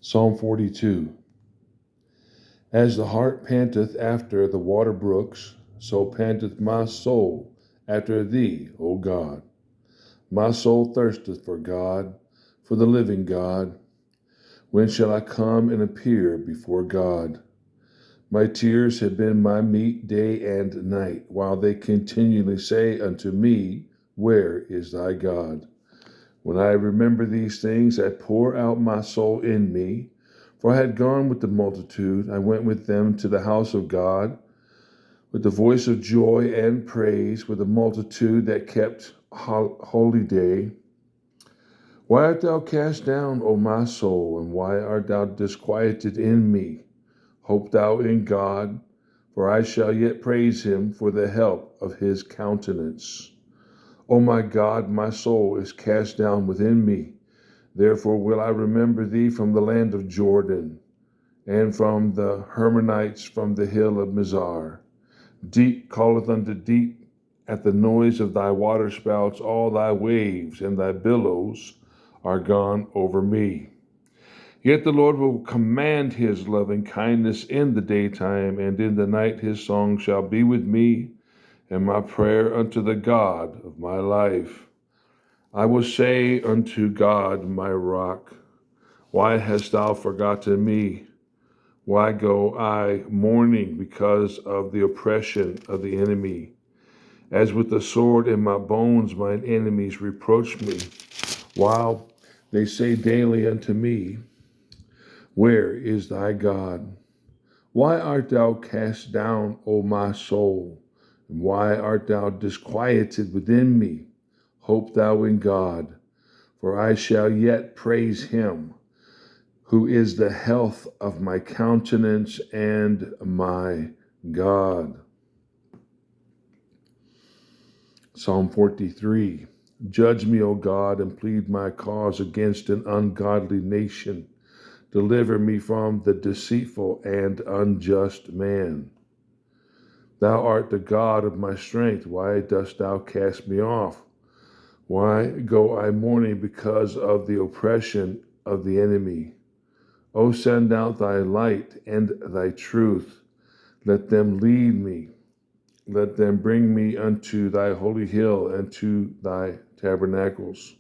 Psalm 42. As the hart panteth after the water brooks, so panteth my soul after thee, O God. My soul thirsteth for God, for the living God. When shall I come and appear before God? My tears have been my meat day and night, while they continually say unto me, Where is thy God? When I remember these things, I pour out my soul in me. For I had gone with the multitude, I went with them to the house of God, with the voice of joy and praise, with a multitude that kept holyday. Why art thou cast down, O my soul, and why art thou disquieted in me? Hope thou in God, for I shall yet praise him for the help of his countenance. O my God, my soul is cast down within me. Therefore will I remember thee from the land of Jordan, and from the Hermonites from the hill of Mizar. Deep calleth unto deep at the noise of thy waterspouts. All thy waves and thy billows are gone over me. Yet the Lord will command his loving kindness in the daytime, and in the night his song shall be with me, and my prayer unto the God of my life. I will say unto God, my rock, why hast thou forgotten me? Why go I mourning because of the oppression of the enemy? As with the sword in my bones, mine enemies reproach me, while they say daily unto me, Where is thy God? Why art thou cast down, O my soul? And why art thou disquieted within me? Hope thou in God, for I shall yet praise him, who is the health of my countenance and my God. Psalm 43. Judge me, O God, and plead my cause against an ungodly nation. Deliver me from the deceitful and unjust man. Thou art the God of my strength. Why dost thou cast me off? Why go I mourning because of the oppression of the enemy? O send out thy light and thy truth. Let them lead me. Let them bring me unto thy holy hill and to thy tabernacles.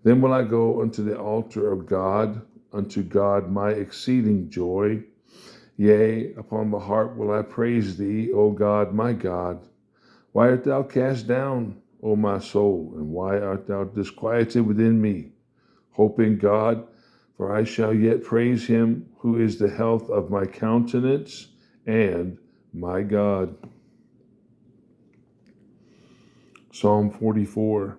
Then will I go unto the altar of God, unto God my exceeding joy. Yea, upon the harp will I praise thee, O God, my God. Why art thou cast down, O my soul, and why art thou disquieted within me? Hope in God, for I shall yet praise him, who is the health of my countenance and my God. Psalm 44.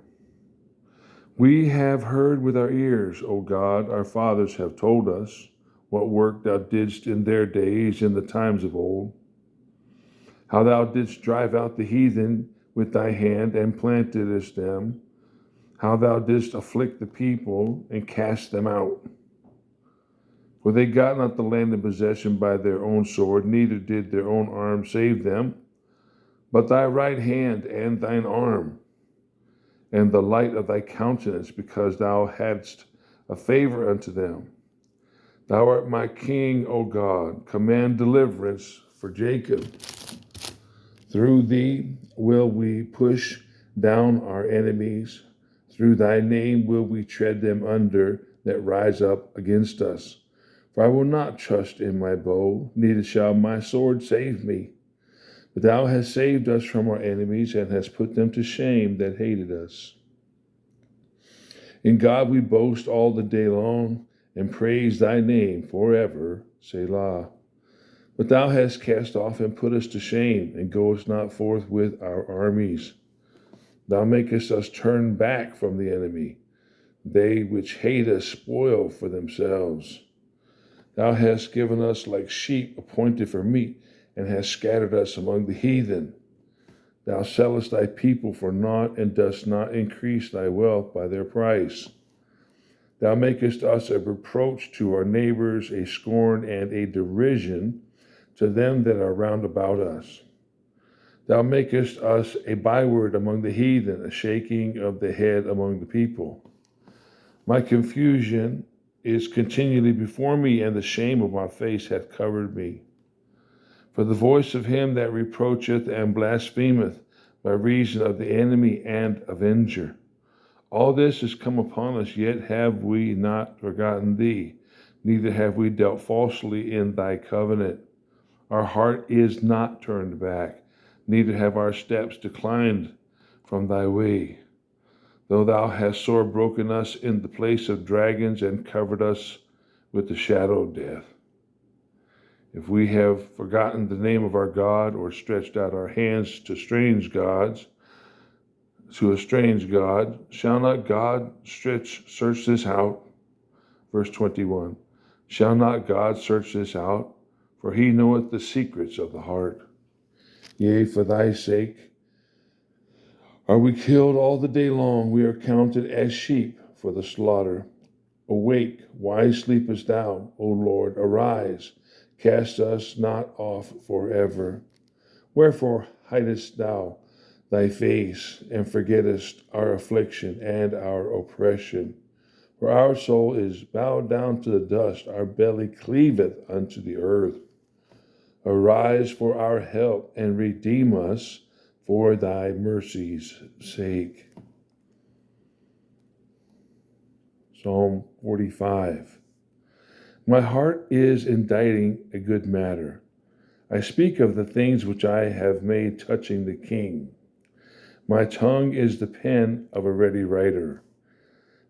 We have heard with our ears, O God, our fathers have told us, what work thou didst in their days, in the times of old. How thou didst drive out the heathen with thy hand, and plantedst them. How thou didst afflict the people, and cast them out. For they got not the land in possession by their own sword, neither did their own arm save them, but thy right hand and thine arm, and the light of thy countenance, because thou hadst a favor unto them. Thou art my king, O God. Command deliverance for Jacob. Through thee will we push down our enemies. Through thy name will we tread them under that rise up against us. For I will not trust in my bow, neither shall my sword save me. But thou hast saved us from our enemies, and hast put them to shame that hated us. In God we boast all the day long, and praise thy name forever. Selah. But thou hast cast off and put us to shame, and goest not forth with our armies. Thou makest us turn back from the enemy. They which hate us spoil for themselves. Thou hast given us like sheep appointed for meat, and hast scattered us among the heathen. Thou sellest thy people for naught, and dost not increase thy wealth by their price. Thou makest us a reproach to our neighbors, a scorn and a derision to them that are round about us. Thou makest us a byword among the heathen, a shaking of the head among the people. My confusion is continually before me, and the shame of my face hath covered me. For the voice of him that reproacheth and blasphemeth by reason of the enemy and avenger. All this is come upon us, yet have we not forgotten thee, neither have we dealt falsely in thy covenant. Our heart is not turned back, neither have our steps declined from thy way. Though thou hast sore broken us in the place of dragons and covered us with the shadow of death. If we have forgotten the name of our God, or stretched out our hands to a strange God, shall not God search this out? Verse 21. Shall not God search this out? For he knoweth the secrets of the heart. Yea, for thy sake are we killed all the day long. We are counted as sheep for the slaughter. Awake, why sleepest thou, O Lord? Arise, cast us not off forever. Wherefore hidest thou thy face, and forgettest our affliction and our oppression? For our soul is bowed down to the dust, our belly cleaveth unto the earth. Arise for our help, and redeem us for thy mercy's sake. Psalm 45. My heart is inditing a good matter. I speak of the things which I have made touching the king. My tongue is the pen of a ready writer.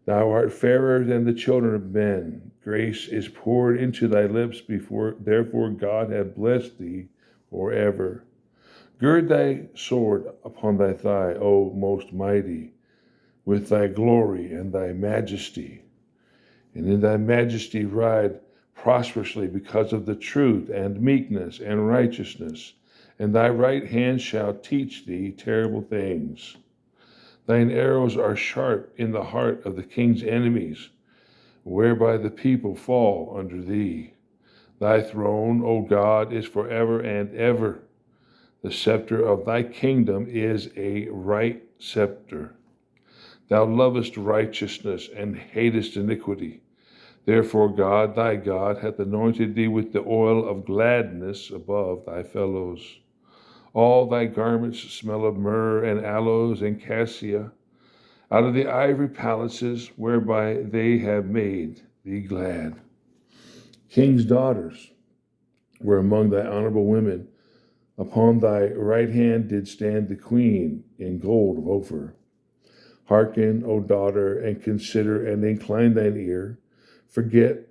Thou art fairer than the children of men. Grace is poured into thy lips, therefore God hath blessed thee forever. Gird thy sword upon thy thigh, O most mighty, with thy glory and thy majesty. And in thy majesty ride prosperously because of the truth and meekness and righteousness. And thy right hand shall teach thee terrible things. Thine arrows are sharp in the heart of the king's enemies, whereby the people fall under thee. Thy throne, O God, is forever and ever. The scepter of thy kingdom is a right scepter. Thou lovest righteousness and hatest iniquity. Therefore God, thy God, hath anointed thee with the oil of gladness above thy fellows. All thy garments smell of myrrh and aloes and cassia, out of the ivory palaces whereby they have made thee glad. King's daughters were among thy honorable women. Upon thy right hand did stand the queen in gold of Ophir. Hearken, O daughter, and consider, and incline thine ear. Forget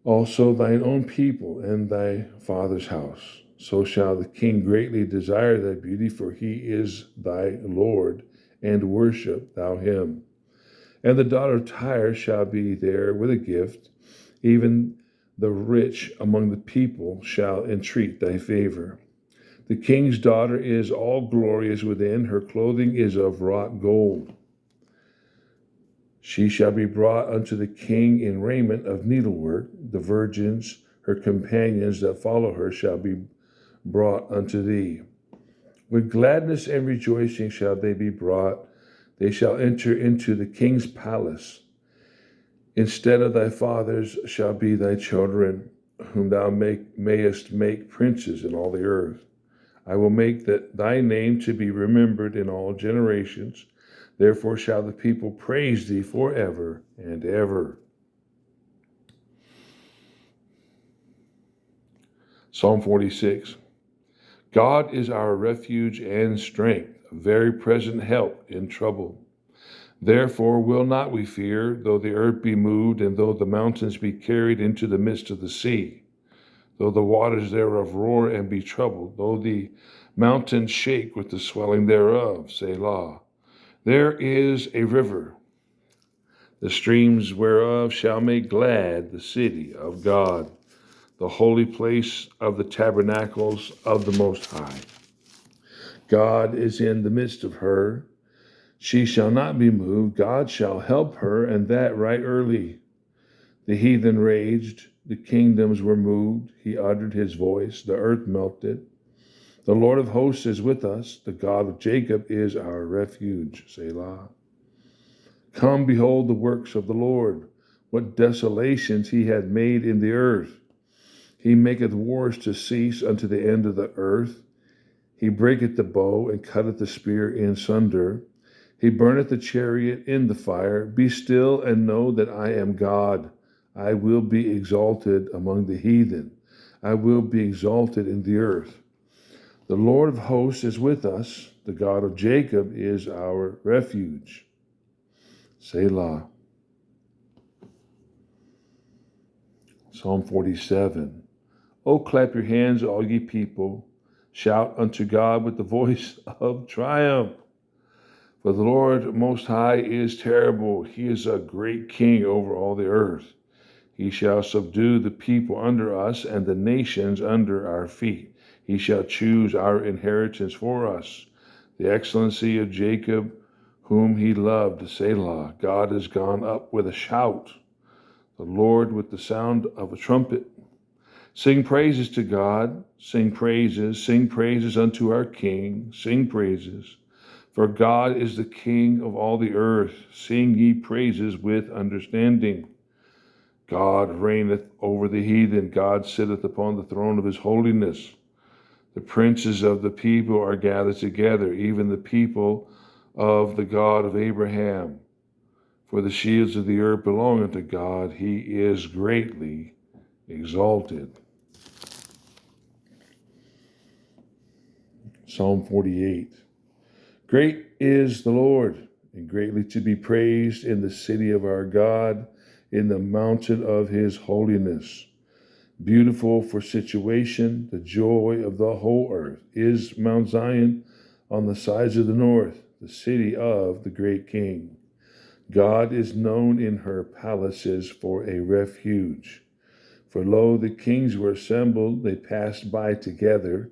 also thine own people and thy father's house. So shall the king greatly desire thy beauty, for he is thy Lord, and worship thou him. And the daughter of Tyre shall be there with a gift, even the rich among the people shall entreat thy favor. The king's daughter is all glorious within, her clothing is of wrought gold. She shall be brought unto the king in raiment of needlework. The virgins, her companions that follow her, shall be brought unto thee. With gladness and rejoicing shall they be brought. They shall enter into the king's palace. Instead of thy fathers shall be thy children, whom thou mayest make princes in all the earth. I will make thy name to be remembered in all generations. Therefore shall the people praise thee forever and ever. Psalm 46. God is our refuge and strength, a very present help in trouble. Therefore will not we fear, though the earth be moved, and though the mountains be carried into the midst of the sea, though the waters thereof roar and be troubled, though the mountains shake with the swelling thereof. Selah. There is a river, the streams whereof shall make glad the city of God, the holy place of the tabernacles of the Most High. God is in the midst of her. She shall not be moved. God shall help her, and that right early. The heathen raged, the kingdoms were moved. He uttered his voice, the earth melted. The Lord of hosts is with us. The God of Jacob is our refuge. Selah. Come, behold the works of the Lord, what desolations he had made in the earth. He maketh wars to cease unto the end of the earth. He breaketh the bow and cutteth the spear in sunder. He burneth the chariot in the fire. Be still and know that I am God. I will be exalted among the heathen. I will be exalted in the earth. The Lord of hosts is with us. The God of Jacob is our refuge. Selah. Psalm 47. O clap your hands, all ye people. Shout unto God with the voice of triumph. For the Lord Most High is terrible. He is a great king over all the earth. He shall subdue the people under us and the nations under our feet. He shall choose our inheritance for us, the excellency of Jacob, whom he loved. Selah. God is gone up with a shout, the Lord with the sound of a trumpet. Sing praises to God, sing praises unto our King, sing praises. For God is the King of all the earth. Sing ye praises with understanding. God reigneth over the heathen. God sitteth upon the throne of his holiness. The princes of the people are gathered together, even the people of the God of Abraham. For the shields of the earth belong unto God. He is greatly exalted. Psalm 48. Great is the Lord, and greatly to be praised in the city of our God, in the mountain of his holiness. Beautiful for situation, the joy of the whole earth, is Mount Zion on the sides of the north, the city of the great King. God is known in her palaces for a refuge. For lo, the kings were assembled, they passed by together.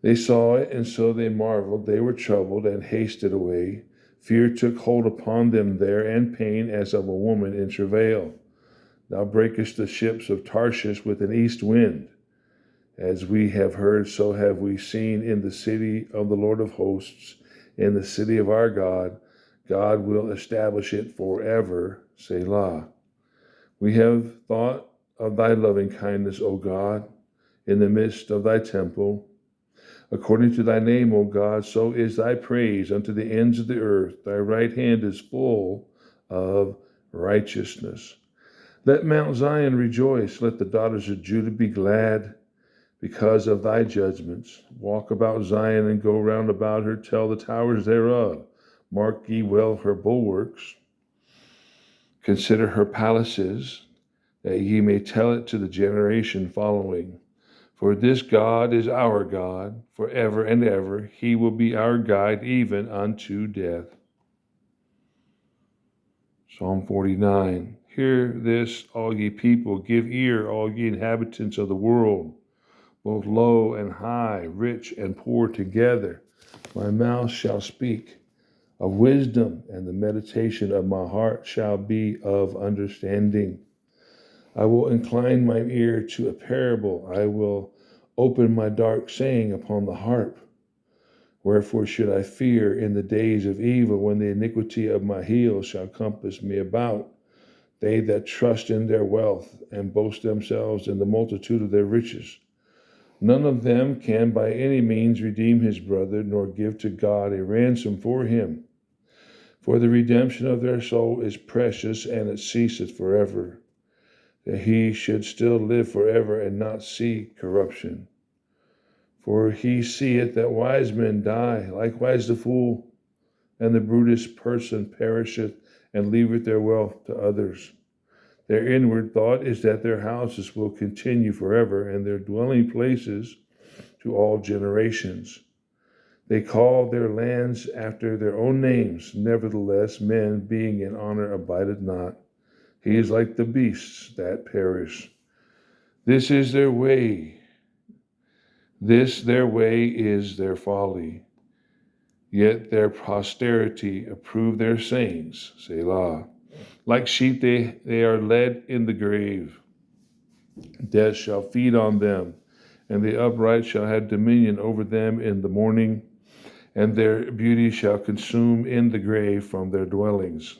They saw it, and so they marveled. They were troubled and hasted away. Fear took hold upon them there, and pain as of a woman in travail. Thou breakest the ships of Tarshish with an east wind. As we have heard, so have we seen in the city of the Lord of hosts, in the city of our God. God will establish it forever. Selah. We have thought of thy loving kindness, O God, in the midst of thy temple. According to thy name, O God, so is thy praise unto the ends of the earth. Thy right hand is full of righteousness. Let Mount Zion rejoice. Let the daughters of Judah be glad because of thy judgments. Walk about Zion and go round about her. Tell the towers thereof. Mark ye well her bulwarks. Consider her palaces, that ye may tell it to the generation following. For this God is our God, forever and ever. He will be our guide even unto death. Psalm 49. Hear this, all ye people. Give ear, all ye inhabitants of the world, both low and high, rich and poor together. My mouth shall speak of wisdom, and the meditation of my heart shall be of understanding. I will incline my ear to a parable. I will open my dark saying upon the harp. Wherefore should I fear in the days of evil, when the iniquity of my heel shall compass me about? They that trust in their wealth and boast themselves in the multitude of their riches. None of them can by any means redeem his brother, nor give to God a ransom for him. For the redemption of their soul is precious, and it ceaseth forever, that he should still live forever and not see corruption. For he seeth that wise men die, likewise the fool, and the brutish person perisheth, and leaveth their wealth to others. Their inward thought is that their houses will continue forever, and their dwelling places to all generations. They call their lands after their own names. Nevertheless, men being in honor abideth not. He is like the beasts that perish. This is their way. This their way is their folly. Yet their posterity approve their sayings. Selah. Like sheep they are led in the grave. Death shall feed on them, and the upright shall have dominion over them in the morning, and their beauty shall consume in the grave from their dwellings.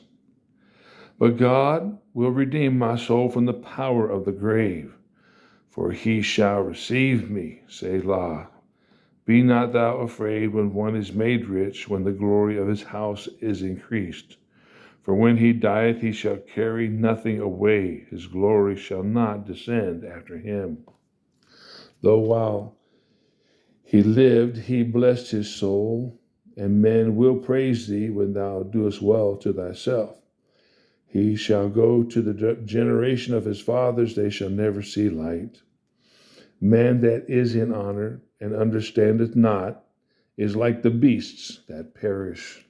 But God will redeem my soul from the power of the grave, for he shall receive me, Selah. Be not thou afraid when one is made rich, when the glory of his house is increased. For when he dieth, he shall carry nothing away. His glory shall not descend after him. Though while he lived, he blessed his soul, and men will praise thee when thou doest well to thyself. He shall go to the generation of his fathers, they shall never see light. Man that is in honor and understandeth not is like the beasts that perish.